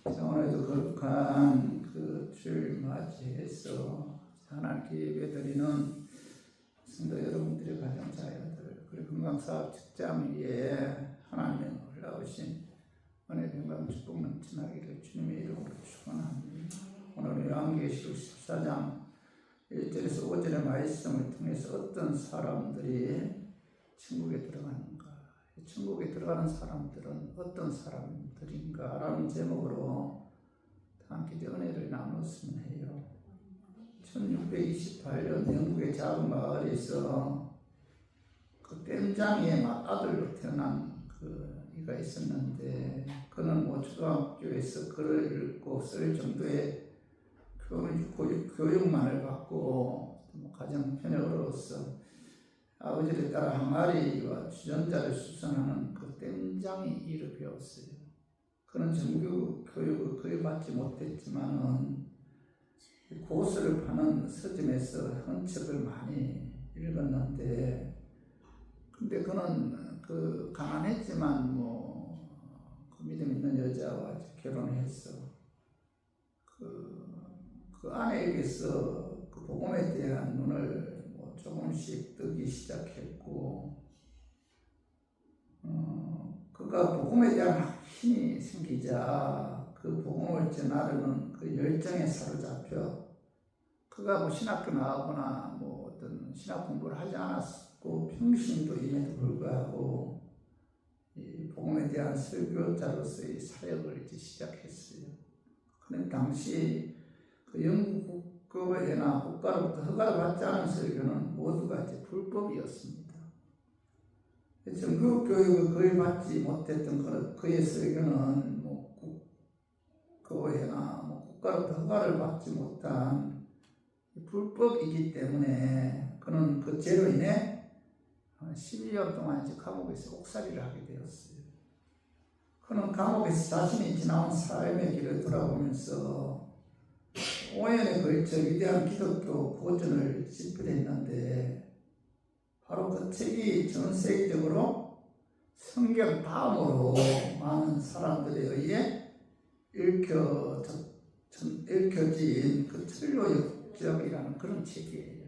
오늘도 거룩한 그 주일 맞이해서 하나님께 예배드리는 성도 여러분들의 가정자녀들 그리고 건강사업 직장 위에 하나님의 놀라우신 은혜 평강 축복 넘쳐나기를 주님의 이름으로 축원합니다. 오늘 요한계시록 14장 1절에서 5절의 말씀을 통해서 어떤 사람들이 천국에 들어가는가, 천국에 들어가는 사람들은 어떤 사람들인가 라는 제목으로 함께 은혜를 나눴으면 해요. 1628년 영국의 작은 마을에서 그 댐장이의 맏아들로 태어난 그 이가 있었는데, 그는 초등학교에서 글을 읽고 쓸 정도의 교육만을 받고 가정 형편으로서 아버지를 따라 항아리와 주전자를 수선하는 그 댐장이 일을 배웠어요. 그는 정규 교육을 거의 받지 못했지만은 고수를 파는 서점에서 헌책을 많이 읽었는데, 근데 그는 그 가난했지만 그 믿음 있는 여자와 결혼했어. 그 아내에게서 그 복음에 대한 눈을 조금씩 뜨기 시작했고, 그가 복음에 대한 힘이 생기자 그 복음을 전하려는 그 열정에 사로잡혀 그가 신학교 나가거나 어떤 신학 공부를 하지 않았고 평신도임에도 불구하고 이 복음에 대한 설교자로서의 사역을 시작했어요. 그런데 당시 그 영국 국교회나 국가로부터 허가를 받지 않은 설교는 모두가 불법이었습니다. 정규 교육을 거의 받지 못했던 그의 설교는 국교회나 국가로부터 허가를 받지 못한 불법이기 때문에 그는 그 죄로 인해 12년 동안 감옥에서 옥살이를 하게 되었어요. 그는 감옥에서 자신이 지나온 삶의 길을 돌아보면서 5년에 걸쳐 위대한 기독교 고전을 집필했는데, 바로 그 책이 전 세계적으로 성경 다음으로 많은 사람들에 의해 읽혀진 그 천류역정이라는 그런 책이에요.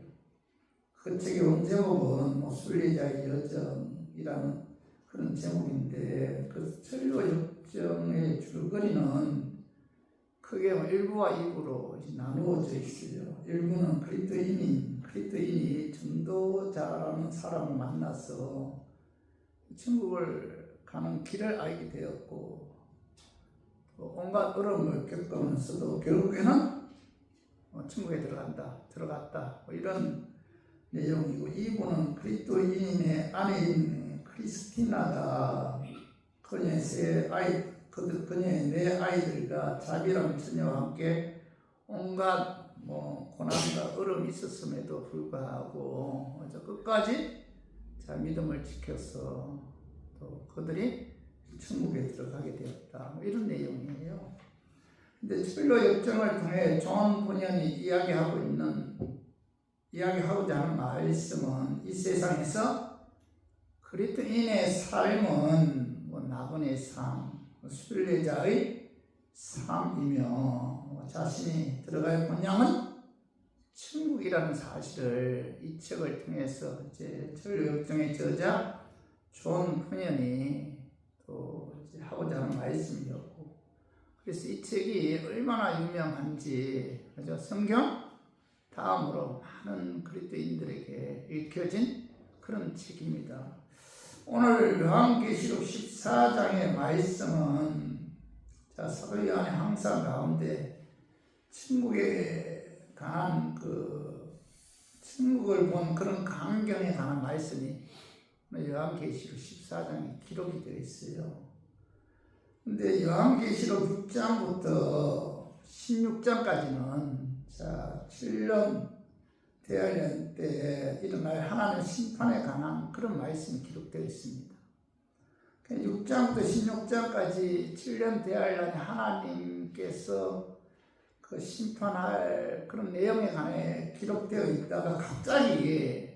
그 책의 원제목은 순례자의 여정이라는 그런 제목인데, 그 천류역정의 줄거리는 크게 1부와 2부로 나누어져 있어요. 1부는 그리스도인이 전도자라는 사람을 만나서 천국을 가는 길을 알게 되었고, 온갖 어려움을 겪으면서도 결국에는 천국에 들어갔다 이런 내용이고, 2부는 그리스도인의 아내인 크리스티나가 그녀의 네 아이들과 자비랑 처녀와 함께 온갖 고난과 어려움이 있었음에도 불구하고 끝까지 믿음을 지켜서 또 그들이 천국에 들어가게 되었다, 이런 내용이에요. 근데 천류 역정을 통해 존 본연이 이야기하고자 하는 말씀은 이 세상에서 그리스도인의 삶은 나그네의 삶, 순례자의 삶이며 자신이 들어갈 본향은 천국이라는 사실을 이 책을 통해서 천류 역정의 저자 존 푸년이 또 하고자 하는 말씀이었고, 그래서 이 책이 얼마나 유명한지 성경 다음으로 많은 그리스도인들에게 읽혀진 그런 책입니다. 오늘 요한계시록 14장의 말씀은 사도 요한의 항상 가운데 천국에 관한 천국을 본 그런 광경에 관한 말씀이 요한계시록 14장에 기록이 되어 있어요. 근데 요한계시록 6장부터 16장까지는 7년 대환란 때 일어날 하나님의 심판에 관한 그런 말씀이 기록되어 있습니다. 6장부터 16장까지 7년 대환란에 하나님께서 그 심판할 그런 내용에 관해 기록되어 있다가 갑자기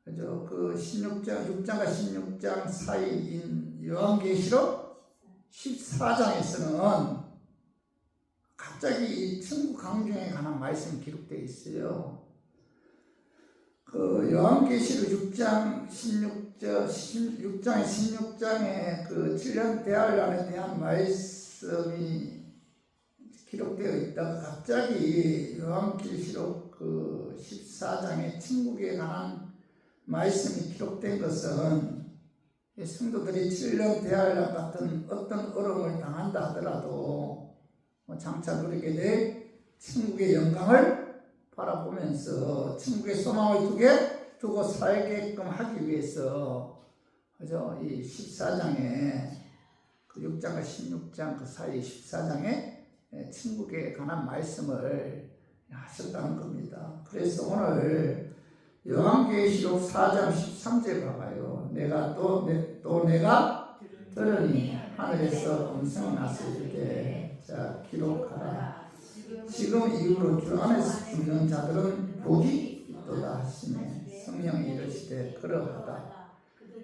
그 6장과 16장 사이인 요한계시록 14장에서는 갑자기 이 천국 강중에 관한 말씀이 기록되어 있어요. 그 요한계시록 6장 16장에 그 7년 대환란에 대한 말씀이 기록되어 있다가 갑자기 요한계시록 그 14장에 천국에 관한 말씀이 기록된 것은 성도들이 7년 대환란 같은 어떤 어려움을 당한다 하더라도 장차 누리게 될 천국의 영광을 바라보면서 천국의 소망을 두고 살게끔 하기 위해서 그죠? 이 14장에 그 6장과 16장 그 사이 14장에 천국에 관한 말씀을 하셨다는 겁니다. 그래서 오늘 요한계시록 4장 13절 봐봐요. 내가 들으니 하늘에서 음성이 났을 때 자 기록하라. 지금 이후로 주 안에서 죽는 자들은 복이 있도다 하시네. 성령이 이르시되 그러하다.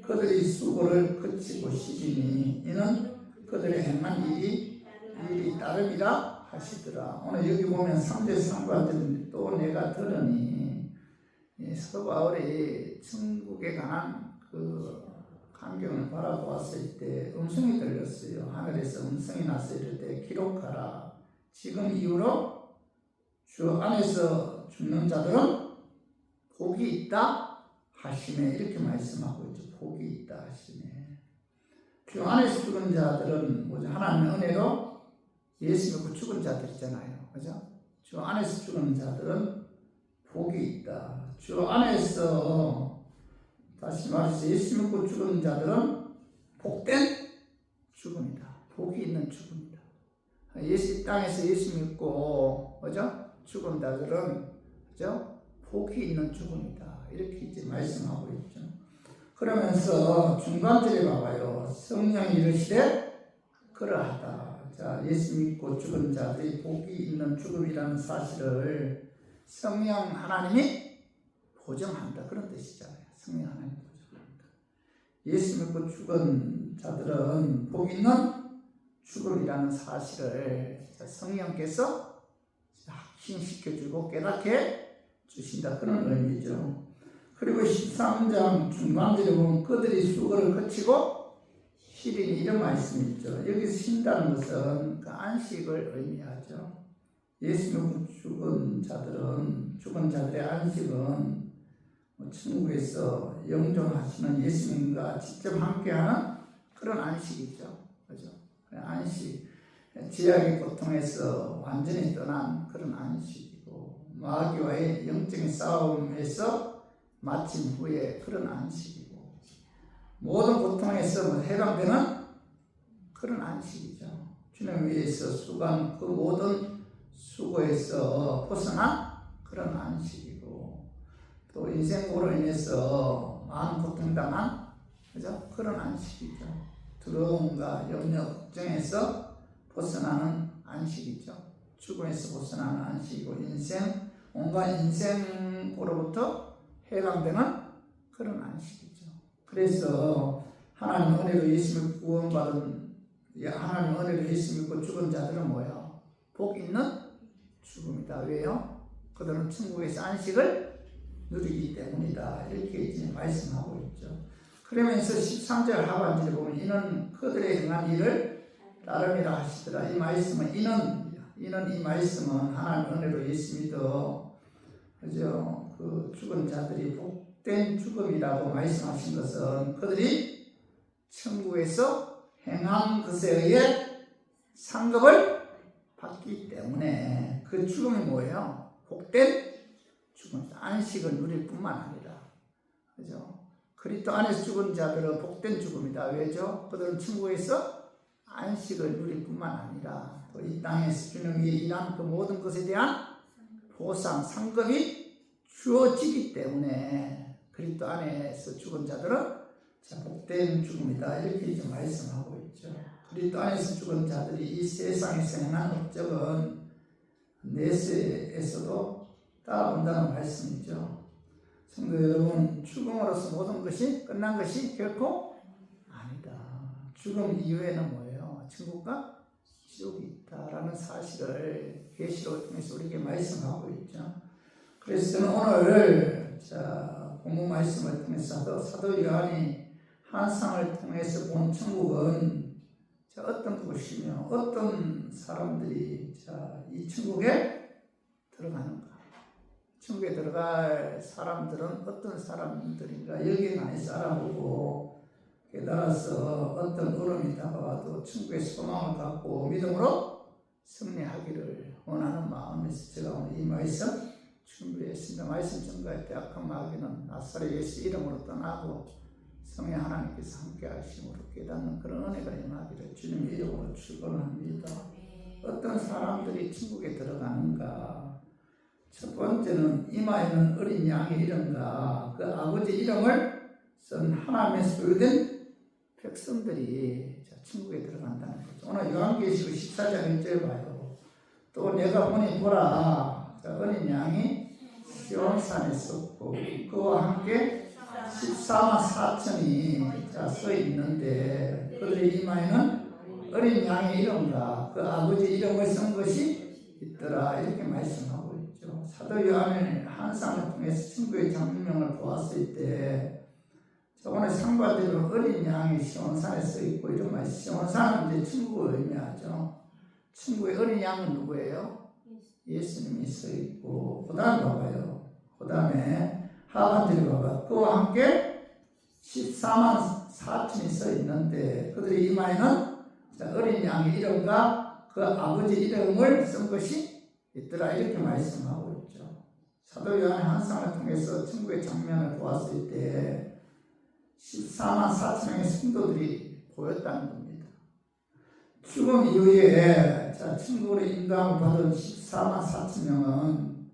그들이 수고를 그치고 쉬리니 이는 그들의 행한 일이 따름이라 하시더라. 오늘 여기 보면 3절 상관들은 또 내가 들으니 사도 바울이 천국에 관한 그 광경을 바라보았을 때 음성이 들렸어요. 하늘에서 음성이 났을 때 기록하라. 지금 이후로 주 안에서 죽는 자들은 복이 있다 하시네. 이렇게 말씀하고 있죠. 복이 있다 하시네. 주 안에서 죽은 자들은 뭐죠? 하나님의 은혜로 예수 믿고 죽은 자들이잖아요. 그죠? 주 안에서 죽은 자들은 복이 있다. 주 안에서 다시 말해서 예수 믿고 죽은 자들은 복된 죽음이다. 복이 있는 죽음이다. 이 땅에서 예수 믿고 그죠? 죽은 자들은 그죠? 복이 있는 죽음이다. 이렇게 이제 말씀하고 있죠. 그러면서 중간절에 봐봐요. 성령이 이르시되 그러하다. 자, 예수 믿고 죽은 자들이 복이 있는 죽음이라는 사실을 성령 하나님이 보정한다. 그런 뜻이잖아요. 성령 하나님이 보정한다. 예수 믿고 죽은 자들은 복 있는 죽음이라는 사실을 성령께서 확신시켜주고 깨닫게 주신다. 그런 의미죠. 그리고 13장 중간절에 보면 그들이 수고를 거치고 쉬리니 이런 말씀이 있죠. 여기서 쉰다는 것은 그 안식을 의미하죠. 예수 믿고 죽은 자들의 안식은 천국에서 영존하시는 예수님과 직접 함께하는 그런 안식이죠. 그죠? 안식. 죄악의 고통에서 완전히 떠난 그런 안식이고, 마귀와의 영적인 싸움에서 마친 후에 그런 안식이고, 모든 고통에서 해방되는 그런 안식이죠. 주님 위해서 수고한 그 모든 수고에서 벗어난 그런 안식이고, 또 인생고로 인해서 많은 고통당한 그죠? 그런 안식이죠. 두려움과 염려, 걱정에서 벗어나는 안식이죠. 죽음에서 벗어나는 안식이고, 온갖 인생으로부터 해방되는 그런 안식이죠. 그래서 하나님 은혜로 예수 믿고 구원받은, 하나님 은혜로 예수 믿고 죽은 자들은 뭐예요? 복 있는 죽음이다. 왜요? 그들은 천국에서 안식을 누리기 때문이다. 이렇게 이제 말씀하고 있죠. 그러면서 13절 하반절에 보면 이는 그들의 행한 일을 따름이라 하시더라. 이 말씀은 이는 이 말씀은 하나님 은혜로 예수 믿어 그죠? 그 죽은 자들이 복된 죽음이라고 말씀하신 것은 그들이 천국에서 행한 것에 의해 상급을 받기 때문에 그 죽음이 뭐예요? 복된 죽음. 안식을 누릴 뿐만 아니라 그죠? 그리스도 안에서 죽은 자들은 복된 죽음이다. 왜죠? 그들은 천국에서 안식을 누릴 뿐만 아니라 또 이 땅에서 주님이 일한 그 모든 것에 대한 보상, 상급이 주어지기 때문에 그리스도 안에서 죽은 자들은 복된 죽음이다. 이렇게 이제 말씀하고 있죠. 그리스도 안에서 죽은 자들이 이 세상에서 행한 업적은 내세에서도 따라온다는 말씀이죠. 성도 여러분, 죽음으로써 모든 것이 끝난 것이 결코 아니다. 죽음 이후에는 뭐예요? 천국과 지옥이 있다라는 사실을 계시로 통해서 우리에게 말씀하고 있죠. 그래서 저는 오늘 본문 말씀을 통해서 사도 요한이 환상을 통해서 본 천국은 어떤 곳이며 어떤 사람들이 이 천국에 들어가는가, 천국에 들어갈 사람들은 어떤 사람들인가 여기에 관해서 알아보고 깨달아서 어떤 어려움이 다가와도 천국의 소망을 갖고 믿음으로 승리하기를 원하는 마음에서 제가 오늘 이 말씀 준비했습니다. 말씀 전가할 때 악한 마귀는 나사렛 예수 이름으로 떠나고 성령 하나님께서 함께 하심으로 깨닫는 그런 은혜가 임하기를 주님 이름으로 축원합니다. 어떤 사람들이 천국에 들어가는가? 첫 번째는 이마에는 어린 양의 이름과 그 아버지 이름을 쓴 하나님의 소유된 백성들이 천국에 들어간다는 거죠. 오늘 요한계시록 14장 1절 봐요. 또 내가 보라 어린 양이 시온산에 섰고 그와 함께 14만 4천이 서 있는데 그들의 이마에는 어린 양의 이름과 그 아버지 이름을 쓴 것이 있더라. 이렇게 말씀하고 있죠. 사도 요한의 환상을 통해서 천국의 장면을 보았을 때 오늘 상반대로 어린 양이 시온산에 서 있고 이런 말, 시온산은 이제 천국을 의미하죠. 천국의 어린 양은 누구예요? 예수님이 서 있고, 그 다음 봐봐요. 그 다음에 하반대로 봐봐. 그와 함께 14만 4천이 서 있는데 그들의 이마에는 어린 양의 이름과 그 아버지 이름을 쓴 것이 있더라. 이렇게 말씀하고 있죠. 사도 요한의 환상을 통해서 천국의 장면을 보았을 때 14만 4천명의 성도들이 보였다는 겁니다. 죽음 이후에 천국으로 인도함을 받은 14만 4천명은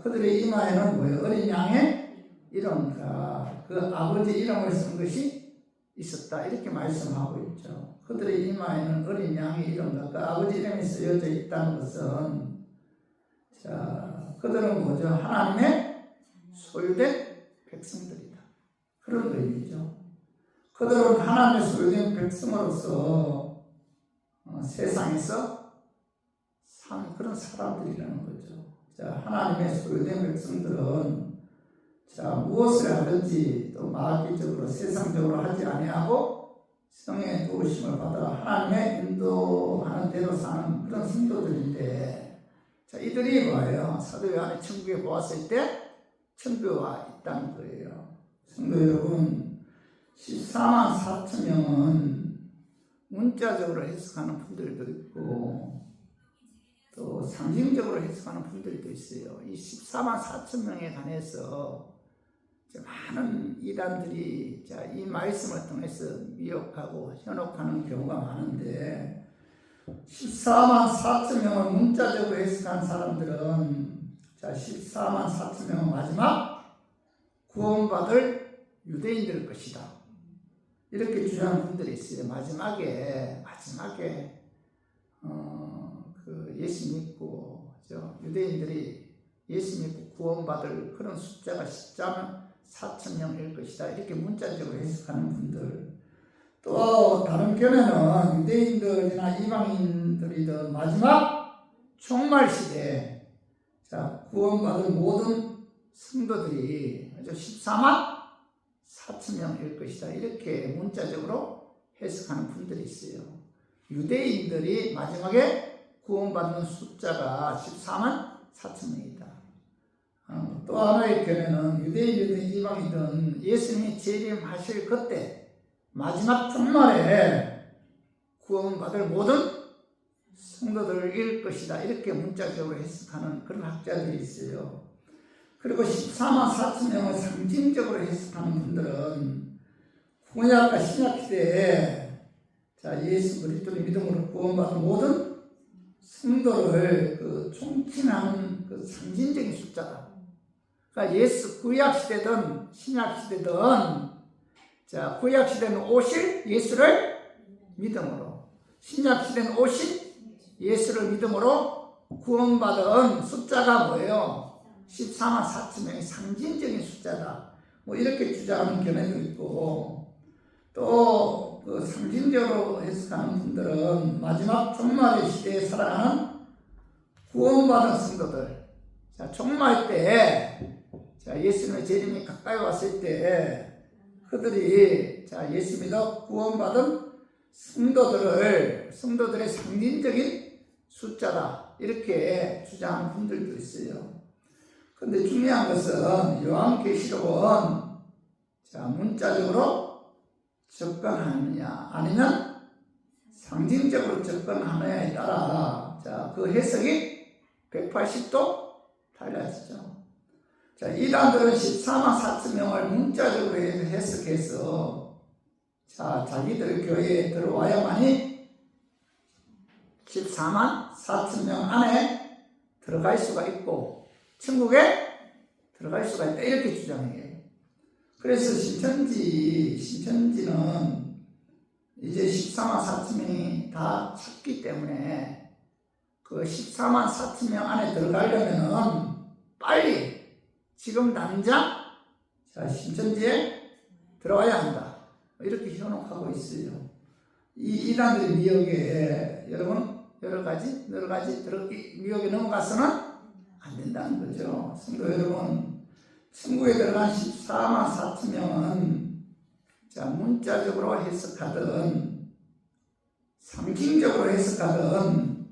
그들의 이마에는 뭐예요? 어린 양의 이름과 그 아버지 이름을 쓴 것이 있었다. 이렇게 말씀하고 있죠. 그들의 이마에는 어린 양의 이름과 그 아버지 이름이 쓰여져 있다는 것은 그들은 뭐죠? 하나님의 소유된 백성들이다. 그런 의미죠. 그들은 하나님의 소유된 백성으로서 세상에서 산 그런 사람들이라는 거죠. 하나님의 소유된 백성들은 무엇을 하든지 또 마귀적으로 세상적으로 하지 아니하고 성령의 도우심을 받아 하나님의 인도하는 대로 사는 그런 성도들인데 이들이 뭐예요? 사도 요한의 천국에 보았을 때 천국에 와 있다는 거예요. 성도 여러분, 14만 4천 명은 문자적으로 해석하는 분들도 있고 또 상징적으로 해석하는 분들도 있어요. 이 14만 4천 명에 관해서 많은 이단들이 이 말씀을 통해서 미혹하고 현혹하는 경우가 많은데 14만 4천 명을 문자적으로 해석한 사람들은 14만 4천 명은 마지막 구원받을 유대인들 것이다. 이렇게 주장하는 분들이 있어요. 마지막에 예수 믿고 유대인들이 예수 믿고 구원받을 그런 숫자가 14만 4천 명일 것이다. 이렇게 문자적으로 해석하는 분들. 또 다른 견해는 유대인들이나 이방인들이든 마지막 종말 시대에 구원받을 모든 성도들이 14만 4천 명일 것이다. 이렇게 문자적으로 해석하는 분들이 있어요. 유대인들이 마지막에 구원받는 숫자가 14만 4천 명이다. 또 하나의 견해는 유대인이든 이방이든 예수님이 재림하실 그때 마지막 종말에 구원받을 모든 성도들일 것이다. 이렇게 문자적으로 해석하는 그런 학자들이 있어요. 그리고 14만 4천 명을 상징적으로 해석하는 분들은 구약과 신약 시대에 예수 그리스도의 믿음으로 구원받은 모든 성도를 총칭하는 그 상징적인 숫자다. 그러니까 예수 구약 시대든 신약 시대든 구약 시대는 오실 예수를 믿음으로, 신약 시대는 오실 예수를 믿음으로 구원받은 숫자가 뭐예요? 14만 4천 명의 상징적인 숫자다. 이렇게 주장하는 견해도 있고, 또 그 상징적으로 해석하는 분들은 마지막 종말의 시대에 살아가는 구원받은 성도들. 자, 종말 때, 자, 예수님의 재림이 가까이 왔을 때, 그들이, 자, 예수 믿어 구원받은 성도들의 상징적인 숫자다. 이렇게 주장하는 분들도 있어요. 근데 중요한 것은 요한계시록은, 자, 문자적으로 접근하느냐, 아니면 상징적으로 접근하느냐에 따라, 자, 그 해석이 180도 달라지죠. 자, 이단들은 14만 4천 명을 문자적으로 해석해서, 자, 자기들 교회에 들어와야만이 14만 4천 명 안에 들어갈 수가 있고, 천국에 들어갈 수가 있다. 이렇게 주장해요. 그래서 신천지는 이제 14만 4천 명이 다 찼기 때문에 그 14만 4천 명 안에 들어가려면은 빨리 지금 당장 신천지에 들어와야 한다. 이렇게 현혹하고 있어요. 이 이단들의 미혹에 여러분 여러 가지 미혹에 넘어가서는 안 된다는 거죠. 성도 여러분, 천국에 들어간 14만 4천 명은 자, 문자적으로 해석하든 상징적으로 해석하든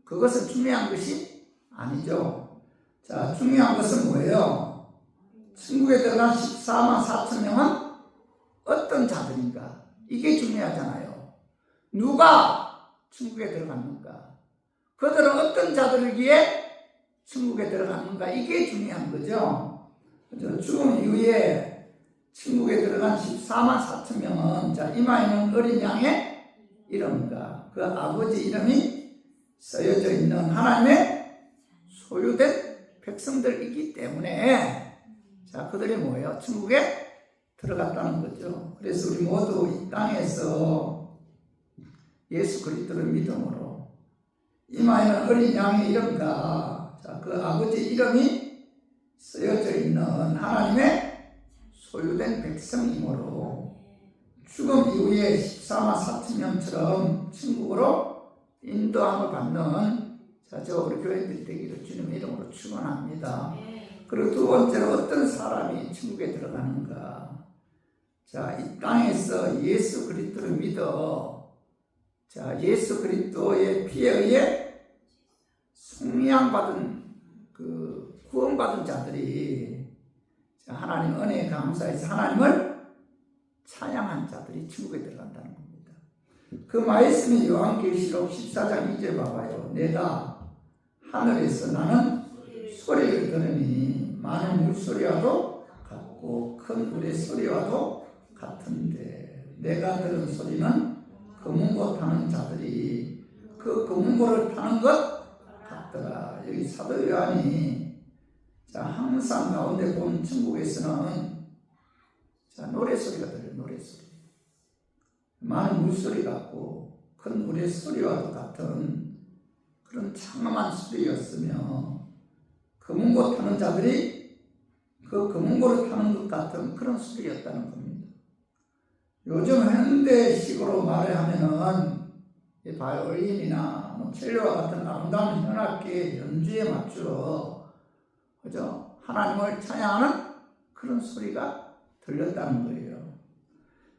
그것은 중요한 것이 아니죠. 자, 중요한 것은 뭐예요? 천국에 들어간 14만 4천 명은 어떤 자들인가? 이게 중요하잖아요. 누가 천국에 들어갔는가? 그들은 어떤 자들이기에 천국에 들어갔는가? 이게 중요한 거죠. 죽음 이후에 천국에 들어간 14만 4천 명은 자, 이마에는 어린 양의 이름과 그 아버지 이름이 쓰여져 있는 하나님의 소유된 백성들이기 때문에 자, 그들이 뭐예요? 천국에 들어갔다는 거죠. 그래서 우리 모두 이 땅에서 예수 그리스도를 믿음으로 이마에는 어린 양의 이름과 자, 그 아버지 이름이 쓰여져 있는 하나님의 소유된 백성이므로 죽음 이후에 14만 4천 명처럼 천국으로 인도함을 받는 자, 저 우리 교회들이 되기를 주님의 이름으로 축원합니다. 그리고 두 번째로 어떤 사람이 천국에 들어가는가? 자, 이 땅에서 예수 그리스도를 믿어 자, 예수 그리스도의 피에 의해 속량받은 그 구원받은 자들이 자, 하나님 은혜에 감사해서 하나님을 찬양한 자들이 천국에 들어간다는 겁니다. 그 말씀이 요한계시록 14장 2절 봐봐요. 내가 하늘에서 나는 소리를 들으니 많은 물소리와도 같고 큰 물의 소리와도 같은데 내가 들은 소리는 금은고 타는 자들이 그 금은고를 타는 것 같더라. 여기 사도 요한이 자, 항상 가운데 본 천국에서는 자, 노래소리가 들려요. 노래소리. 많은 물소리 같고 큰 물의 소리와도 같은 그런 장엄한 소리였으며 금은고 타는 자들이 그 금은고를 타는 것 같은 그런 소리였다는 겁니다. 요즘 현대식으로 말하면은 바이올린이나 첼로와 같은 아름다운 현악기의 연주에 맞추어 그죠? 하나님을 찬양하는 그런 소리가 들렸다는 거예요.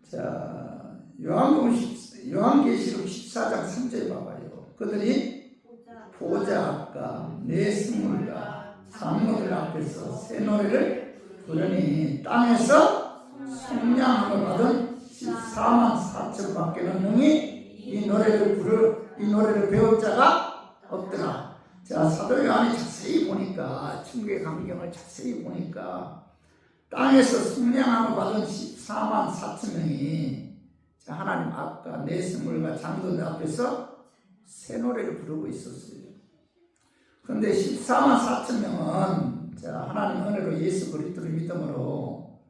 자, 요한계시록 14장 3절 봐봐요. 그들이 보좌 앞과 네 스물과 장로들 앞에서 새 노래를 부르니 땅에서 속량함을 받은 14만 4천 밖에는 능히 이 노래를 배울 자가 없더라. 자, 사도 요한이 자세히 보니까 천국의 광경을 자세히 보니까 땅에서 속량함을 받은 14만 4천 명이 자, 하나님 앞과 네 스물과 장로들 앞에서 새 노래를 부르고 있었어요. 그런데 14만 4천 명은 자, 하나님 은혜로 예수 그리스도를 믿음으로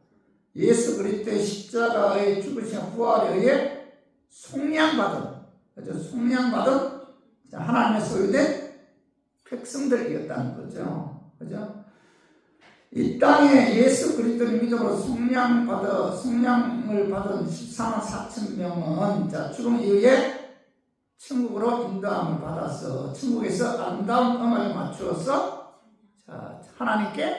예수 그리스도의 십자가의 죽으신 부활에 의해 속량받은 자, 하나님의 소유된 백성들이었다는 거죠. 그죠? 이 땅에 예수 그리스도를 믿음으로 성령을 받은 14만 4천 명은 자, 죽음 이후에 천국으로 인도함을 받아서 천국에서 아름다운 음악을 맞추어서 자, 하나님께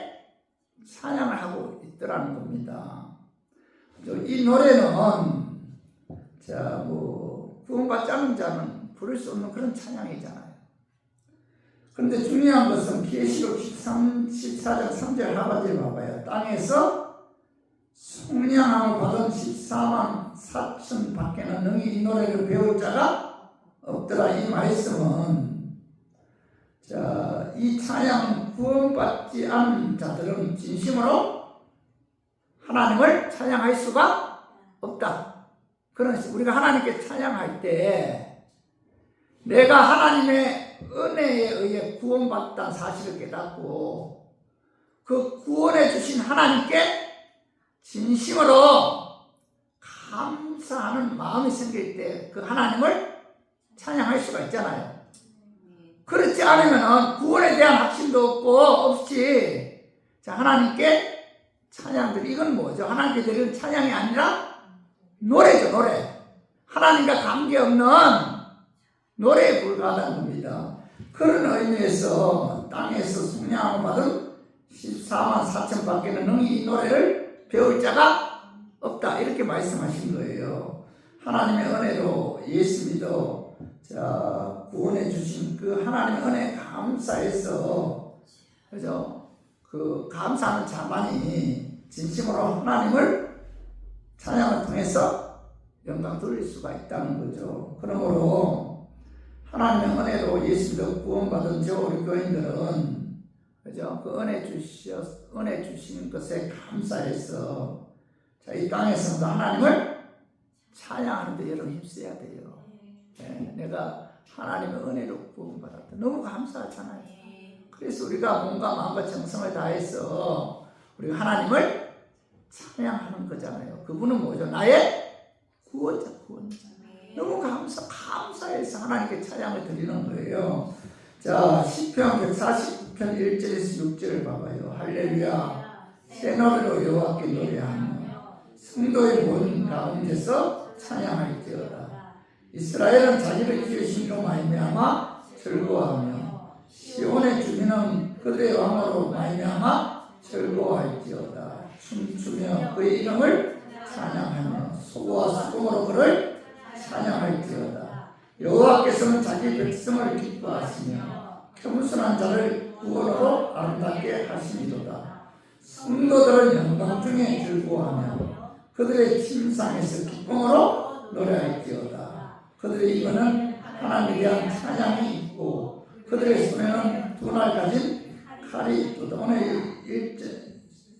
찬양을 하고 있더라는 겁니다. 이 노래는 자, 구원받지 않은 자는 부를 수 없는 그런 찬양이잖아요. 그런데 중요한 것은 계시록 14장 3절 하반절 봐봐요. 땅에서 성령함을 받은 14만 4천 밖에는 능히 이 노래를 배울 자가 없더라. 이 말씀은 자, 이 찬양 구원받지 않은 자들은 진심으로 하나님을 찬양할 수가 없다. 그러나 우리가 하나님께 찬양할 때 내가 하나님의 은혜에 의해 구원받다는 사실을 깨닫고 그 구원해 주신 하나님께 진심으로 감사하는 마음이 생길 때 그 하나님을 찬양할 수가 있잖아요. 그렇지 않으면 구원에 대한 확신도 없이 자, 하나님께 찬양들 이건 뭐죠? 하나님께 드리는 찬양이 아니라 노래죠. 노래. 하나님과 관계없는 노래에 불과하다는 겁니다. 그런 의미에서 땅에서 성령을 받은 14만 4천 밖에는 능히 이 노래를 배울 자가 없다. 이렇게 말씀하신 거예요. 하나님의 은혜로 예수 믿어 자, 구원해 주신 그 하나님의 은혜에 감사해서 그죠? 그 감사하는 자만이 진심으로 하나님을 찬양을 통해서 영광 돌릴 수가 있다는 거죠. 그러므로 하나님의 은혜로 예수 믿어 구원받은 저 우리 교인들은 그죠? 그 은혜 주신 것에 감사해서 자, 이 땅에서도 하나님을 찬양하는데 여러분 힘써야 돼요. 네, 내가 하나님의 은혜로 구원받았다. 너무 감사하잖아요. 그래서 우리가 몸과 마음과 정성을 다해서 우리가 하나님을 찬양하는 거잖아요. 그분은 뭐죠? 나의 구원자. 너무 감사해서 하나님께 찬양을 드리는 거예요. 자, 시편 149편 1절에서 6절을 봐봐요. 할렐루야, 새 노래로 여호와께 노래하며 성도의 모임 가운데서 찬양할지어다. 이스라엘은 자기를 지으심으로 말미암아 즐거워하며 시온의 주민은 그들의 왕으로 말미암아 즐거워할지어다. 춤추며 그의 이름을 찬양하며 소고와 수금으로 그를 찬양할지어다. 여호와께서는 자기 백성을 기뻐하시며 겸손한 자를 구원으로 아름답게 하시리로다. 성도들은 영광 중에 즐거워하며 그들의 침상에서 기쁨으로 노래할지어다. 그들의 입에는 하나님에 대한 찬양이 있고 그들의 손에는 두 날 가진 칼이 있도다. 오늘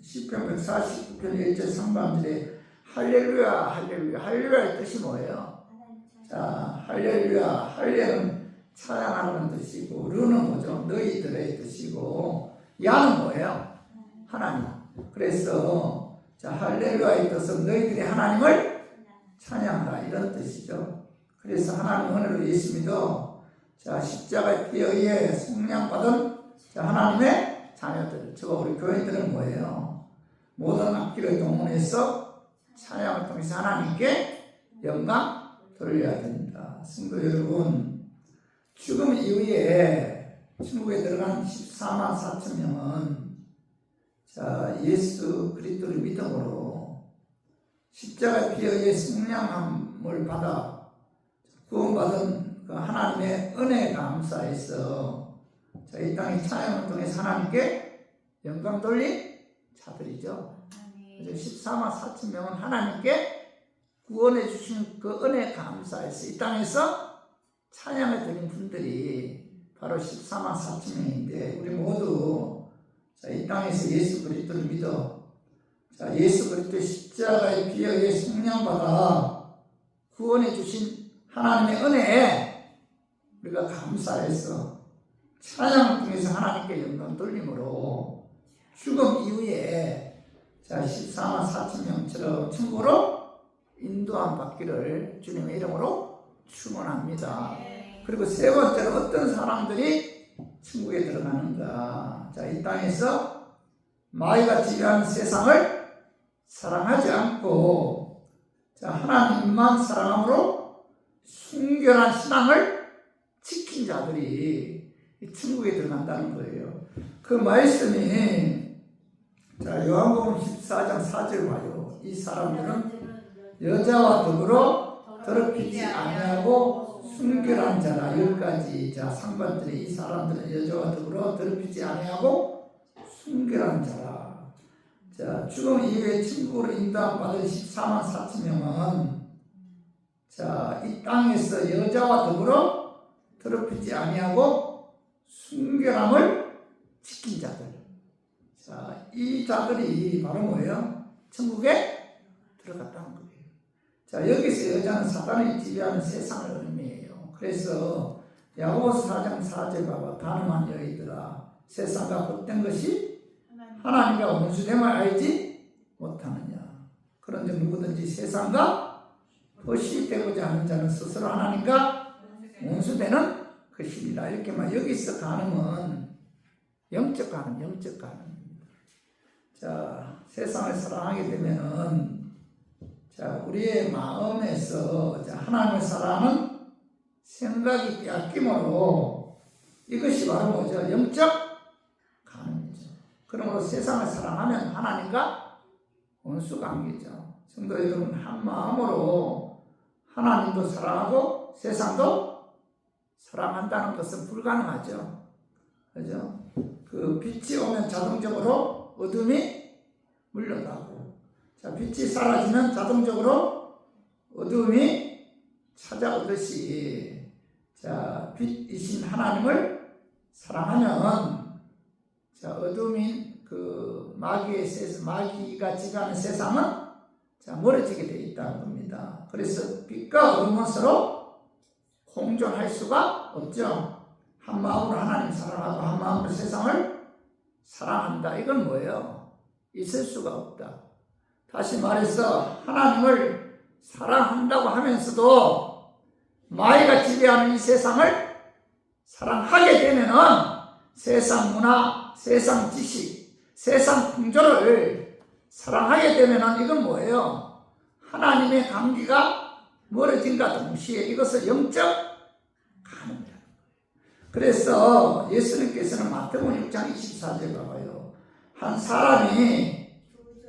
시편 149편 1절 상반절에 할렐루야, 할렐루야, 할렐루야의 뜻이 뭐예요? 자, 할렐루야, 할렐은 찬양하는 뜻이고 르는 뭐죠? 너희들의 뜻이고 야는 뭐예요? 하나님. 그래서 자, 할렐루야의 뜻은 너희들이 하나님을 찬양하라 이런 뜻이죠. 그래서 하나님 은혜로 예수 믿어 자, 십자가에 피에 의해 성령받은 자, 하나님의 자녀들, 저 우리 교인들은 뭐예요? 모든 악기를 동원해서 찬양을 통해서 하나님께 영광 돌려야 됩니다. 성도 여러분, 죽음 이후에 천국에 들어간 14만 4천 명은 자, 예수 그리스도를 믿음으로 십자가의 피에 의해 성령함을 받아 구원받은 그 하나님의 은혜에 감사해서 자, 이 땅의 찬양을 통해서 하나님께 영광 돌린 자들이죠. 그래서 14만 4천 명은 하나님께 구원해 주신 그 은혜에 감사해서 이 땅에서 찬양을 드린 분들이 바로 14만 4천 명인데 우리 모두 자, 이 땅에서 예수 그리스도를 믿어 자, 예수 그리스도의 십자가의 피에 의해 성령받아 구원해 주신 하나님의 은혜에 우리가 감사해서 찬양을 통해서 하나님께 영광 돌림으로 죽음 이후에 자, 14만 4천 명처럼 천국으로 인도함 받기를 주님의 이름으로 축원합니다. 그리고 세 번째로 어떤 사람들이 천국에 들어가는가? 자, 이 땅에서 마귀가 지배하는 세상을 사랑하지 않고 하나님만 사랑함으로 순결한 신앙을 지킨 자들이 천국에 들어간다는 거예요. 그 말씀이 요한복음 14장 4절 봐요. 이 사람들은 여자와 더불어 더럽히지 아니하고 순결한 자라. 여기까지 상반절에 이 사람들은 여자와 더불어 더럽히지 아니하고 순결한 자라. 죽음 이후에 천국으로 인도받은 14만 4천 명은 이 땅에서 여자와 더불어 더럽히지 아니하고 순결함을 지킨 자들. 이 자들이 바로 뭐예요? 천국에 들어갔다는 거예요. 여기서 여자는 사단이 지배하는 세상을 의미해요. 그래서 야고보서 4장 4절 봐봐. 가늠한 여인들아, 세상과 헛된 것이 하나님과 원수됨을 알지 못하느냐. 그런데 누구든지 세상과 헛이 되고자 하는 자는 스스로 하나님과 원수되는 것이니라. 이렇게 말. 여기서 가늠은 영적 가늠, 영적 가늠. 세상을 사랑하게 되면은 우리의 마음에서 하나님을 사랑하는 생각이 빼앗김으로 이것이 바로 뭐죠? 영적 가늠이죠. 그러므로 세상을 사랑하면 하나님과 원수 관계죠. 성도 여러분, 한 마음으로 하나님도 사랑하고 세상도 사랑한다는 것은 불가능하죠. 그죠? 그 빛이 오면 자동적으로 어둠이 물러가고, 빛이 사라지면 자동적으로 어둠이 찾아오듯이, 빛이신 하나님을 사랑하면, 어둠인 그 마귀가 지배하는 세상은 멀어지게 되어 있다는 겁니다. 그래서 빛과 어둠은 서로 공존할 수가 없죠. 한 마음으로 하나님 사랑하고 한 마음으로 세상을 사랑한다. 이건 뭐예요? 있을 수가 없다. 다시 말해서 하나님을 사랑한다고 하면서도 마귀가 지배하는 이 세상을 사랑하게 되면은 세상 문화, 세상 지식, 세상 풍조를 사랑하게 되면은 이건 뭐예요? 하나님의 관계가 멀어진과 동시에 이것을 영적 가늠이다. 그래서 예수님께서는 마태복음 6장 24절 봐봐요. 한 사람이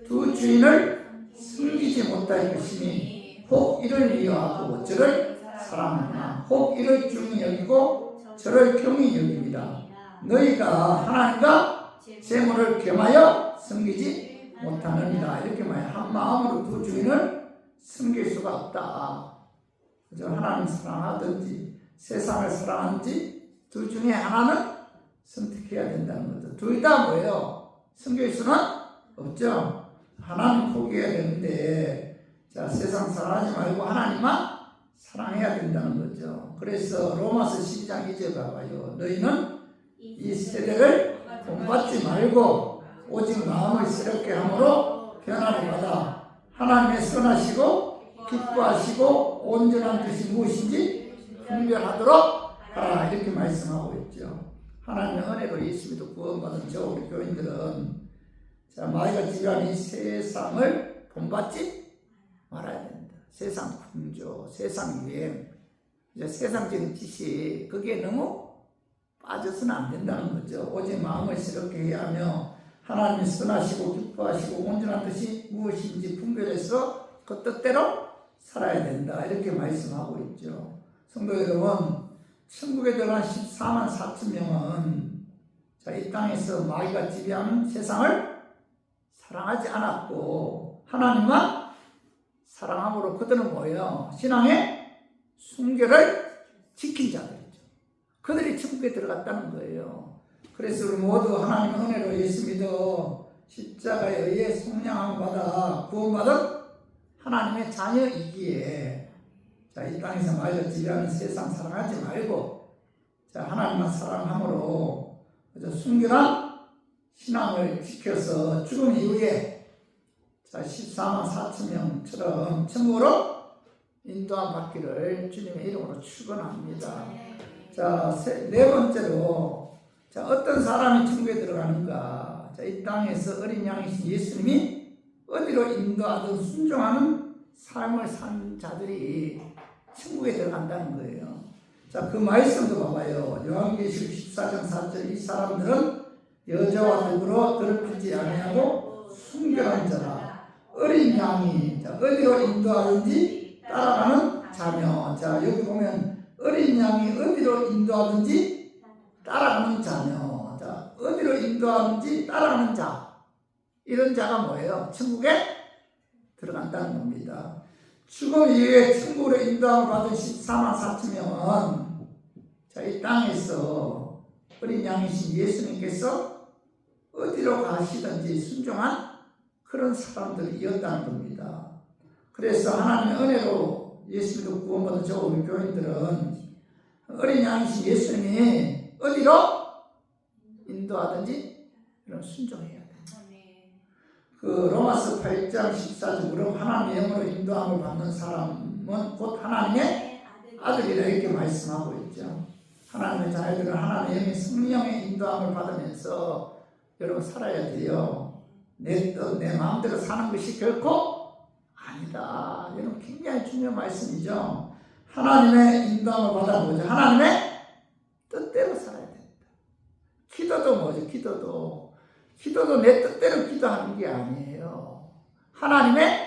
두 주인을 숨기지 못할 것이니 혹 이를 미워하고 저를 사랑하나 혹 이를 중히 여기고 저를 경히 여깁니다. 너희가 하나님과 재물을 겸하여 섬기지 못하느니라. 이렇게 말해. 한 마음으로 두 주인을 섬길 수가 없다. 그죠? 하나님 사랑하든지 세상을 사랑하든지 둘 중에 하나는 선택해야 된다는 거죠. 둘 다 뭐예요? 섬길 수는 없죠. 하나님 포기해야 되는데, 세상 사랑하지 말고 하나님만 사랑해야 된다는 거죠. 그래서 로마서 12장 2절 봐봐요. 너희는 이 세대를 본받지 말고 오직 마음을 새롭게 함으로 변화를 받아 하나님의 선하시고 기뻐하시고 온전한 뜻이 무엇인지 분별하도록 하라. 이렇게 말씀하고 있죠. 하나님의 은혜로 예수 믿고 구원받은 저 우리 교인들은 마귀가 지배하는 이 세상을 본받지 말아야 된다. 세상 풍조, 세상 유행, 세상적인 지식, 거기에 너무 빠져서는 안 된다는 거죠. 오직 마음을 새롭게 해야 하며 하나님이 선하시고 기뻐하시고 온전한 뜻이 무엇인지 분별해서 그 뜻대로 살아야 된다. 이렇게 말씀하고 있죠. 성도 여러분, 천국에 들어간 14만 4천 명은 이 땅에서 마귀가 지배하는 세상을 사랑하지 않았고 하나님만 사랑함으로 그들은 뭐예요? 신앙의 순결을 지킨 자들이죠. 그들이 천국에 들어갔다는 거예요. 그래서 우리 모두 하나님의 은혜로 예수 믿어 십자가에 의해 속량함 받아 구원받은 하나님의 자녀이기에 이 땅에서 마귀가 지배하는 세상 사랑하지 말고 하나님만 사랑함으로 순결한 신앙을 지켜서 죽음 이후에 14만 4천 명처럼 천국으로 인도함 받기를 주님의 이름으로 축원합니다. 네 번째로 어떤 사람이 천국에 들어가는가? 자, 이 땅에서 어린 양이신 예수님이 어디로 인도하든 순종하는 삶을 산 자들이 천국에 들어간다는 거예요. 자, 그 말씀도 봐봐요. 요한계시록 14장 4절 이 사람들은 여자와 더불어 더럽히지 아니하고 순결한 자라 어린 양이 자, 어디로 인도하든지 따라가는 자며 자, 여기 보면 어린 양이 어디로 인도하든지 따라가는 자며 자, 어디로 인도하든지 따라가는 자 이런 자가 뭐예요? 천국에 들어간다는 겁니다. 죽음 이후에 천국으로 인도함을 받은 14만 4천 명은 자, 이 땅에서 어린 양이신 예수님께서 어디로 가시든지 순종한 그런 사람들이었다는 겁니다. 그래서 하나님의 은혜로 예수님도 구원받은 저 우리 교인들은 어린 양이신 예수님이 어디로 인도하든지 이런 순종해야 돼. 그 로마서 8장 14절로 하나님의 영으로 인도함을 받는 사람은 곧 하나님의 아들이라 이렇게 말씀하고 있죠. 하나님의 자녀들은 하나님의 영의 성령의 인도함을 받으면서 여러분 살아야 돼요. 내 뜻, 내 마음대로 사는 것이 결코 아니다. 여러분 굉장히 중요한 말씀이죠. 하나님의 인도함을 받아보죠. 하나님의 뜻대로 살아야 된다. 기도도 뭐죠? 기도도 내 뜻대로 기도하는 게 아니에요. 하나님의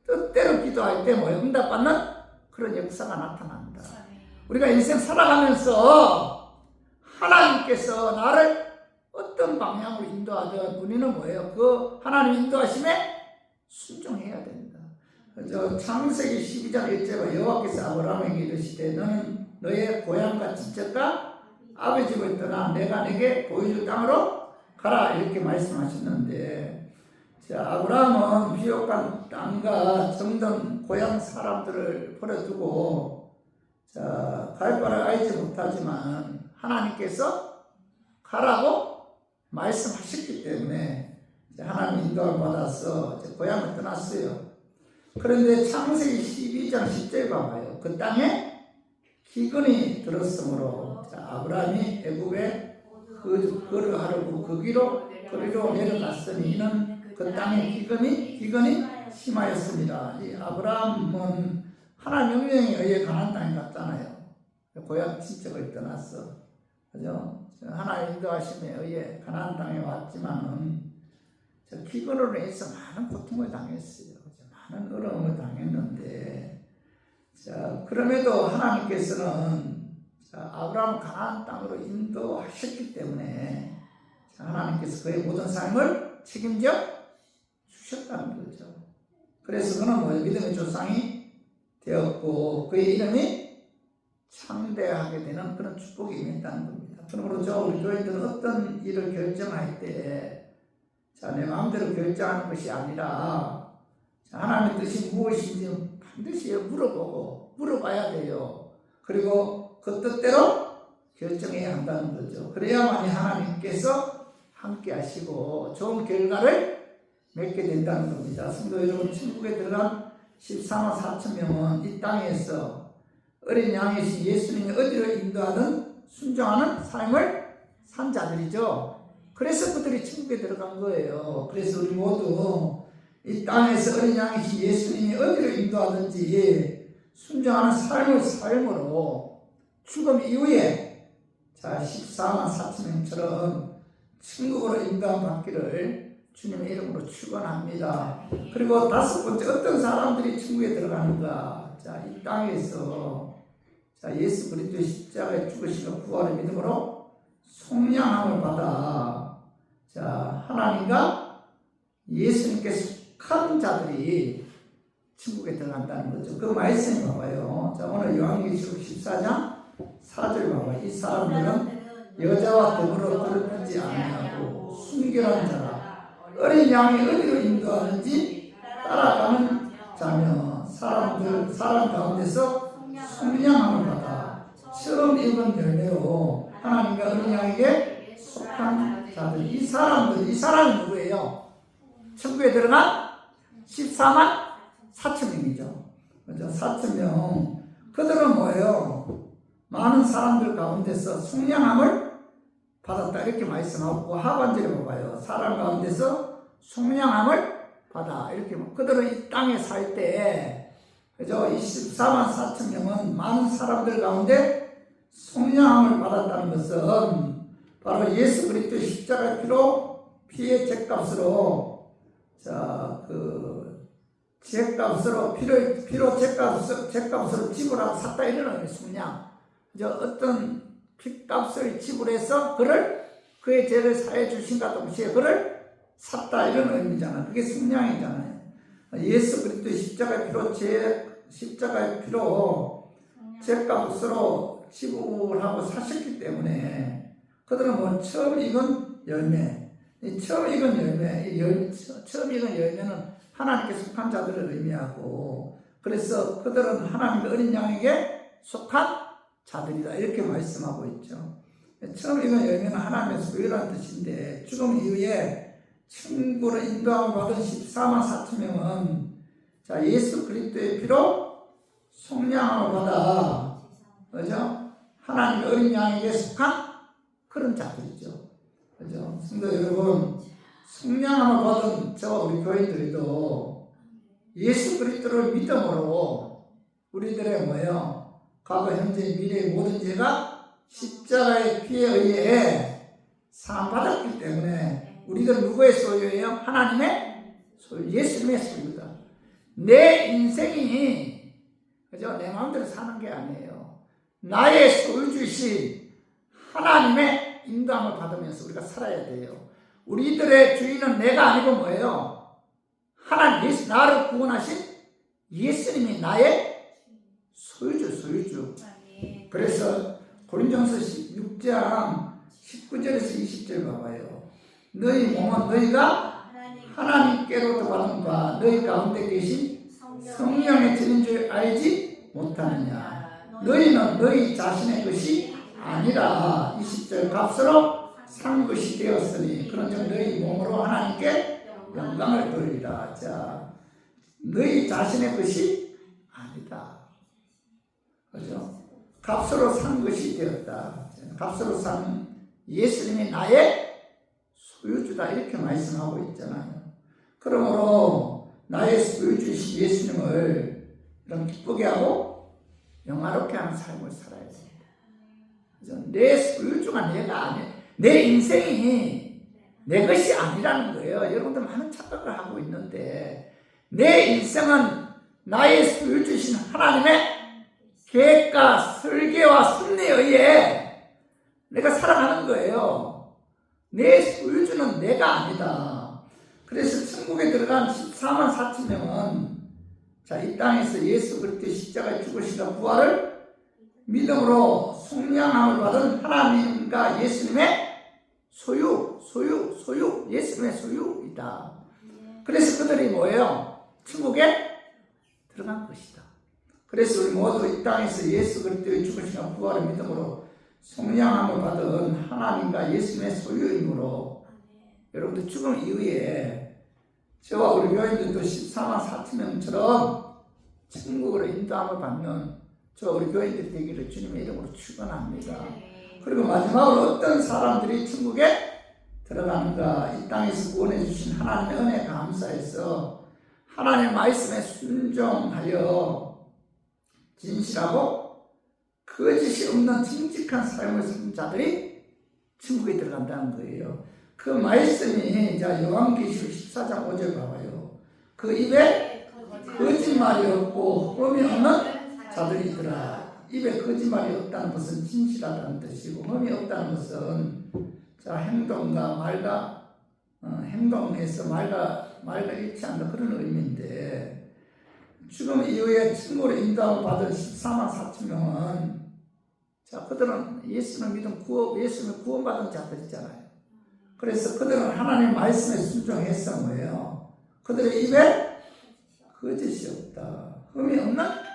뜻대로 기도할 때 뭐예요? 응답받는 그런 역사가 나타난다. 우리가 인생 살아가면서 하나님께서 나를 어떤 방향으로 인도하든 우리는 뭐예요? 그 하나님 인도하심에 순종해야 된다. 저 창세기 12장 1절에 여호와께서 아브라함에게 이르시되 너는 너의 고향과 친척과 아버지 집을 떠나 내가 내게 보여줄 땅으로 가라 이렇게 말씀하셨는데 자, 아브라함은 비옥한 땅과 정든 고향 사람들을 버려두고 자, 갈 바를 알지 못하지만 하나님께서 가라고 말씀하셨기 때문에 하나님 인도를 받아서 고향을 떠났어요. 그런데 창세기 12장 10절 봐봐요. 그 땅에 기근이 들었으므로 자, 아브라함이 애굽에 거류하려고 거기로 내려갔으니 이는 그 땅에 기근이 심하였습니다. 이 아브라함은 하나님 명령에 의해 가나안 땅에 갔잖아요. 고향 친척을 떠났어. 그죠? 하나님 인도하심에 의해 가나안 땅에 왔지만은 기근으로 인해서 많은 고통을 당했어요. 많은 어려움을 당했는데 자, 그럼에도 하나님께서는 자, 아브라함을 가나안 땅으로 인도하셨기 때문에 자, 하나님께서 그의 모든 삶을 책임져 주셨다는 거죠. 그래서 그는 뭐예요? 믿음의 조상이 되었고 그의 이름이 창대하게 되는 그런 축복이 임했다는 겁니다. 그러므로 우리 교회들은 어떤 일을 결정할 때 자, 내 마음대로 결정하는 것이 아니라 자, 하나님의 뜻이 무엇인지 반드시 물어보고 물어봐야 돼요. 그리고 그 뜻대로 결정해야 한다는 거죠. 그래야만이 하나님께서 함께 하시고 좋은 결과를 맺게 된다는 겁니다. 성도 여러분, 천국에 들어간 14만 4천 명은 이 땅에서 어린 양이신 예수님이 어디로 인도하든 순종하는 삶을 산 자들이죠. 그래서 그들이 천국에 들어간 거예요. 그래서 우리 모두 이 땅에서 어린 양이신 예수님이 어디로 인도하든지 순종하는 삶으로 죽음 이후에 자 14만 4천 명처럼 천국으로 인도함 받기를 주님의 이름으로 축원합니다. 그리고 다섯 번째, 어떤 사람들이 천국에 들어가는가? 자, 이 땅에서 자, 예수 그리스도의 십자가에 죽으시고 부활의 믿음으로 속량함을 받아 자, 하나님과 예수님께 속한 자들이 천국에 들어간다는 거죠. 그 말씀이 봐봐요. 자, 오늘 요한계시록 14장 4절 봐봐요. 이 사람들은 여자와 더불어 더럽히지 아니하고 순결한 자라 어린 양이 어디로 인도하는지 따라가는 자며 사람 가운데서 속량함을 받아 처음 입은 열매로 하나님과 어린 양에게 속한 자들. 이 사람이 누구예요? 천국에 들어간 14만 4천 명이죠. 그죠? 4천 명. 그들은 뭐예요? 많은 사람들 가운데서 속량함을 받았다 이렇게 말씀하고, 하반절에 봐봐요. 사람 가운데서 속량함을 받아 이렇게. 그들은 이 땅에 살 때, 그죠? 24만 4천 명은 많은 사람들 가운데 속량함을 받았다는 것은 바로 예수 그리스도의 십자가의 피의 죄값으로, 죄값으로 죄값으로 지불하고 샀다 이런 의미. 속량. 어떤 피값을 지불해서 그의 죄를 사해 주신과 동시에 그를 샀다 이런 의미잖아. 그게 속량이잖아요. 예수 그리스도의 십자가의 피로 죄값으로 지불하고 사셨기 때문에 그들은 처음 익은 열매, 처음 익은 열매는 하나님께 속한 자들을 의미하고, 그래서 그들은 하나님의 어린 양에게 속한 자들이다 이렇게 말씀하고 있죠. 처음 익은 열매는 하나님의 소유라는 뜻인데, 죽음 이후에 천국으로 인도함을 받은 14만 4천 명은 예수 그리스도의 피로 속량함을 받아, 그죠? 하나님의 어린 양에게 속한 그런 자들이죠. 그죠? 성도 여러분, 속량함을 받은 저와 우리 교인들도 예수 그리스도를 믿음으로 우리들의 과거, 현재, 미래의 모든 죄가 십자가의 피에 의해 사함받았기 때문에 우리들 누구의 소유예요? 하나님의 소유, 예수님의 소유다. 내 인생이, 그죠? 내 마음대로 사는 게 아니에요. 나의 소유주이신 하나님의 인도함을 받으면서 우리가 살아야 돼요. 우리들의 주인은 내가 아니고 하나님, 나를 구원하신 예수님이 나의 소유주. 그래서 고린도전서 6장 19절에서 20절 봐봐요. 너희 몸은 너희가 하나님께로부터 받은 바 너희 가운데 계신 성령의 전인 줄 알지 못하느냐. 너희는 너희 자신의 것이 아니라 20절 값으로 산 것이 되었으니 그런즉 너희 몸으로 하나님께 영광을 돌리라. 너희 자신의 것이 아니다. 그죠? 값으로 산 것이 되었다. 값으로 산 예수님이 나의 소유주다 이렇게 말씀하고 있잖아요. 그러므로 나의 소유주이신 예수님을 이런 기쁘게 하고 영화롭게 하는 삶을 살아야 됩니다. 그죠? 내 소유주가 내가 아니야. 내 인생이 내 것이 아니라는 거예요. 여러분들 많은 착각을 하고 있는데, 내 인생은 나의 소유주신 하나님의 계획과 설계와 섭리에 의해 내가 살아가는 거예요. 내 소유주는 내가 아니다. 그래서 천국에 들어간 14만 4천 명은 이 땅에서 예수 그리스도의 십자가의 죽으시다 부활을 믿음으로 속량함을 받은 하나님과 예수님의 소유, 예수님의 소유이다. 그래서 그들이 천국에 들어간 것이다. 그래서 우리 모두 이 땅에서 예수 그리스도의 죽으시나 부활의 믿음으로 속량함을 받은 하나님과 예수님의 소유이므로 여러분들 죽음 이후에 저와 우리 교인들도 14만 4천 명처럼 천국으로 인도함을 받는 저 우리 교인들이 되기를 주님의 이름으로 축원합니다. 그리고 마지막으로 어떤 사람들이 천국에 들어가는가? 이 땅에서 구원해 주신 하나님의 은혜 감사해서 하나님의 말씀에 순종하여 진실하고 거짓이 없는 정직한 삶을 사는 자들이 천국에 들어간다는 거예요. 그 말씀이 요한계시록 14장 5절 봐봐요. 그 입에 거짓말이 없고 흠이 없는 자들이더라. 입에 거짓말이 없다는 것은 진실하다는 뜻이고, 흠이 없다는 것은 행동과 말과 행동에서 말과 일치한다 그런 의미인데, 죽음 이후에 천국으로 인도함을 받은 14만 4천 명은 그들은 예수를 믿은 예수를 구원받은 자들이잖아요. 그래서 그들은 하나님의 말씀에 순종했어. 뭐예요? 그들의 입에 거짓이 없다. 흠이 없는 자들이다.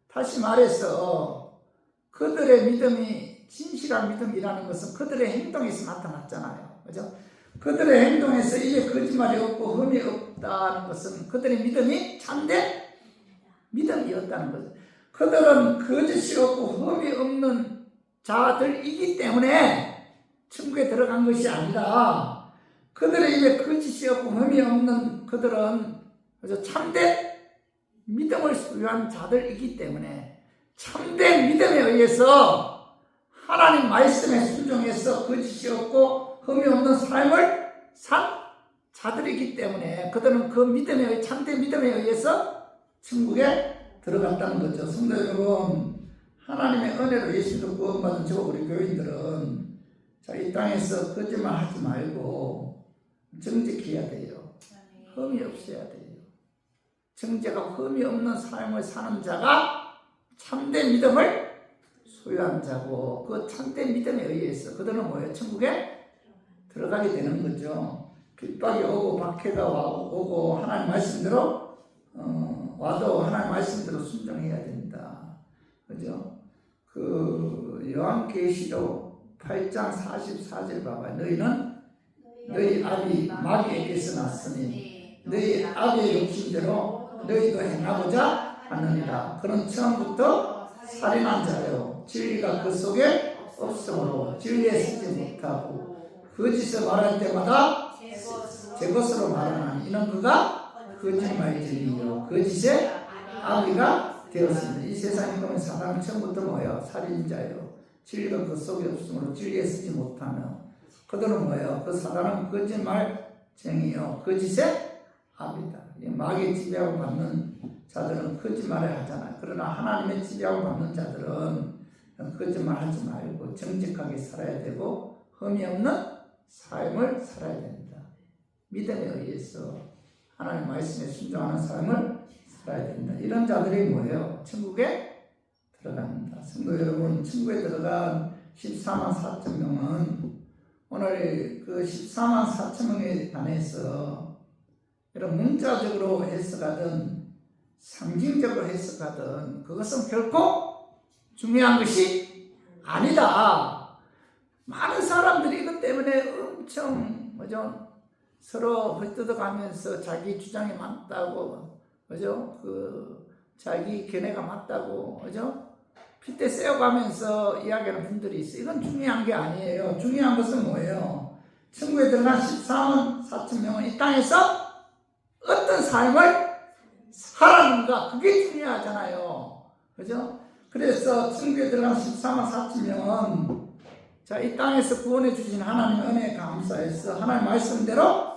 다시 말해서 그들의 믿음이 진실한 믿음이라는 것은 그들의 행동에서 나타났잖아요. 그죠? 그들의 행동에서 입에 거짓말이 없고 흠이 없다는 것은 그들의 믿음이 참된 믿음이었다는 거죠. 그들은 거짓이 없고 흠이 없는 자들이기 때문에 천국에 들어간 것이 아니라 그들의 입에 거짓이 없고 흠이 없는 그들은 참된 믿음을 소유한 자들이기 때문에 참된 믿음에 의해서 하나님 말씀에 순종해서 거짓이 없고 흠이 없는 삶을 산 자들이기 때문에 그들은 그 믿음에 의해 참된 믿음에 의해서 천국에 들어갔다는 거죠. 성도 여러분, 하나님의 은혜로 예수도 구원받은 저 우리 교인들은 이 땅에서 거짓말 하지 말고 정직해야 돼요. 흠이 없어야 돼요. 정죄가 흠이 없는 삶을 사는 자가 참된 믿음을 소유한 자고 그 참된 믿음에 의해서 그들은 뭐예요? 천국에 들어가게 되는 거죠. 핍박이 오고 박해가 오고 하나님 말씀대로 와도 하나님 말씀대로 순종해야 된다. 그죠? 그 요한계시록 8장 44절 봐봐요. 너희는 너희 아비 마귀에게서 났으니 너희 아비의 욕심대로 너희도 행하고자 하느니라. 그는 처음부터 살인한 자요 진리가 그 속에 없으므로 진리에 서지 못하고 거짓을 말할 때마다 제 것으로 말하나니 이는 그가 거짓말쟁이요 거짓의 아비가 되었습니다. 이 세상에 보면 사람은 처음부터 뭐예요? 살인자요 진리가 그 속에 없으므로 진리에 서지 못하며 그들은 뭐예요? 그 사단은 거짓말쟁이요 거짓의 아비다. 마귀의 지배하고 받는 자들은 거짓말을 하잖아요. 그러나 하나님의 지배하고 받는 자들은 거짓말하지 말고 정직하게 살아야 되고 흠이 없는 삶을 살아야 된다. 믿음에 의해서 하나님 말씀에 순종하는 삶을 살아야 된다. 이런 자들이 뭐예요? 천국에 들어갑니다. 성도 여러분, 천국에 들어간 14만 4천 명은 오늘 그 14만 4천 명에 관해서 이런 문자적으로 해석하든 상징적으로 해석하든 그것은 결코 중요한 것이 아니다. 많은 사람들이 이것 때문에 엄청 서로 헐뜯어가면서 자기 주장이 맞다고 자기 견해가 맞다고 핏대 세워가면서 이야기하는 분들이 있어요. 이건 중요한 게 아니에요. 중요한 것은 뭐예요? 천국에 들어간 14만 4천 명은 이 땅에서 어떤 삶을 살았는가 그게 중요하잖아요. 그죠? 그래서 천국에 들어간 14만 4천 명은 이 땅에서 구원해 주신 하나님의 은혜에 감사해서 하나님 말씀대로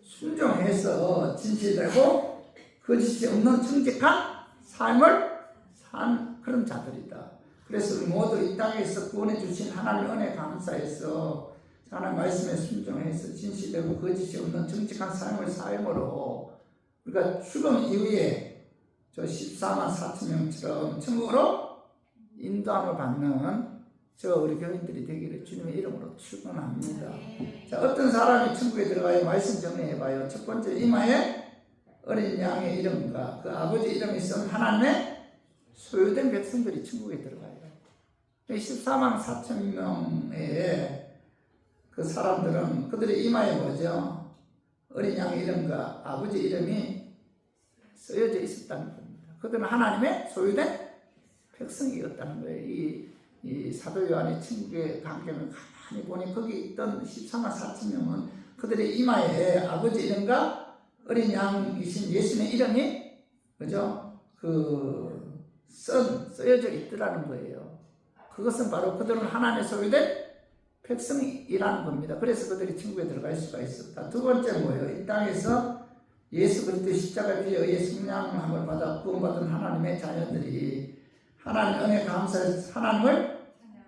순종해서 진실되고 거짓이 없는 정직한 삶을 산 그런 자들이다. 그래서 우리 모두 이 땅에서 구원해 주신 하나님의 은혜에 감사해서 하나님 말씀에 순종해서 진실되고 거짓이 없는 정직한 삶을 삶으로 우리가 죽음 이후에 저 14만 4천 명처럼 천국으로 인도함을 받는 저 우리 교인들이 되기를 주님의 이름으로 축원합니다. 자, 어떤 사람이 천국에 들어가요? 말씀 정리해봐요. 첫 번째, 이마에 어린 양의 이름과 그 아버지 이름이 쓴 하나님의 소유된 백성들이 천국에 들어가요. 14만 4천 명의 그 사람들은 그들의 이마에 뭐죠? 어린 양의 이름과 아버지 이름이 쓰여져 있었다는 겁니다. 그들은 하나님의 소유된 백성이었다는 거예요. 이 사도 요한의 천국의 광경을 가만히 보니 거기 있던 14만 4천 명은 그들의 이마에 아버지 이름과 어린 양이신 예수님의 이름이 쓰여져 있더라는 거예요. 그것은 바로 그들은 하나님의 소유된 백성이라는 겁니다. 그래서 그들이 천국에 들어갈 수가 있었다. 두 번째 뭐예요? 이 땅에서 예수 그리스도의 십자가에 의해 승량함을 받아 구원받은 하나님의 자녀들이 하나님 은혜 감사해서 하나님을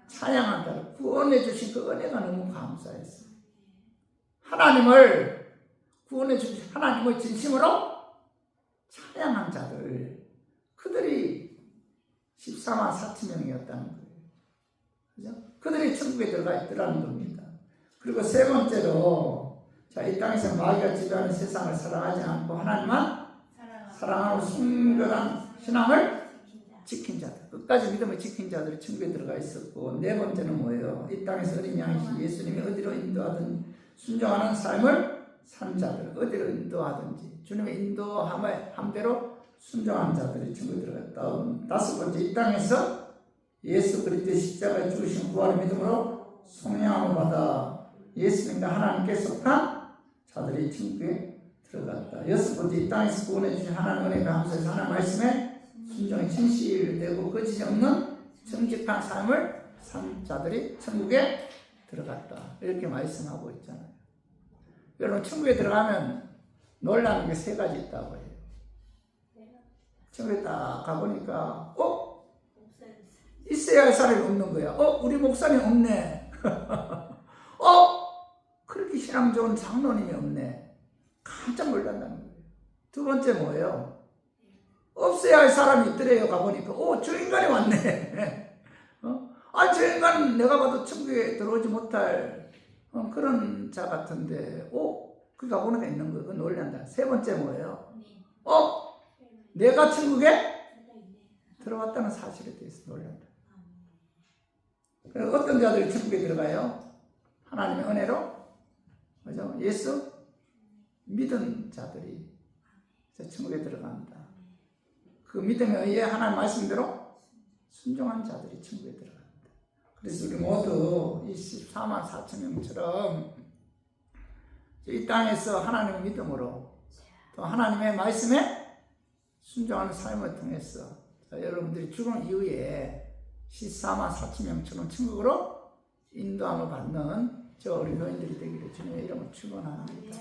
찬양한다. 구원해 주신 그 은혜가 너무 감사했어요. 하나님을 구원해 주신 하나님을 진심으로 찬양한 자들, 그들이 14만 4천 명이었다는 거예요. 그죠? 그들이 천국에 들어가 있더라는 겁니다. 그리고 세 번째로 이 땅에서 마귀가 지배하는 세상을 사랑하지 않고 하나님만 사랑하고 순결한 신앙을 지킨 자들, 끝까지 믿음을 지킨 자들이 천국에 들어가 있었고, 네 번째는 뭐예요? 이 땅에서 어린 양이신 예수님이 어디로 인도하든 순종하는 삶을 산 자들, 어디로 인도하든지 주님의 인도함을 함대로 순종한 자들이 천국에 들어갔다. 다섯 번째, 이 땅에서 예수 그리스도의 십자가에 죽으신 부활의 믿음으로 성령을 받아 예수님과 하나님께 속한 자들이 천국에 들어갔다. 여섯 번째, 이 땅에서 구원해 주신 하나님 은혜가 감사해서 하나님 말씀에 순종이 진실되고 거짓이 없는 정직한 삶을 산 자들이 천국에 들어갔다. 이렇게 말씀하고 있잖아요. 여러분, 천국에 들어가면 놀라는 게 세 가지 있다고 해요. 천국에 딱 가보니까 있어야 할 사람이 없는 거야. 우리 목사님 없네. 그렇게 신앙 좋은 장로님이 없네. 깜짝 놀란다는 거예요. 두 번째 뭐예요? 없어야 할 사람이 있더래요. 가보니까 저 인간이 왔네. 저 인간은 내가 봐도 천국에 들어오지 못할 그런 자 같은데 그 가보니까 있는 거예요. 그건 놀란다. 세 번째 뭐예요? 내가 천국에 들어왔다는 사실에 대해서 놀란다. 어떤 자들이 천국에 들어가요? 하나님의 은혜로, 그죠? 예수 믿은 자들이 천국에 들어간다. 그 믿음에 의해 하나님 말씀대로 순종한 자들이 천국에 들어간다. 그래서 우리 모두 이 14만 4천 명처럼 이 땅에서 하나님의 믿음으로 또 하나님의 말씀에 순종하는 삶을 통해서 여러분들이 죽은 이후에 14만 4천 명처럼 천국으로 인도함을 받는 저 우리 노인들이 되기를 주님의 이름으로 축원합니다.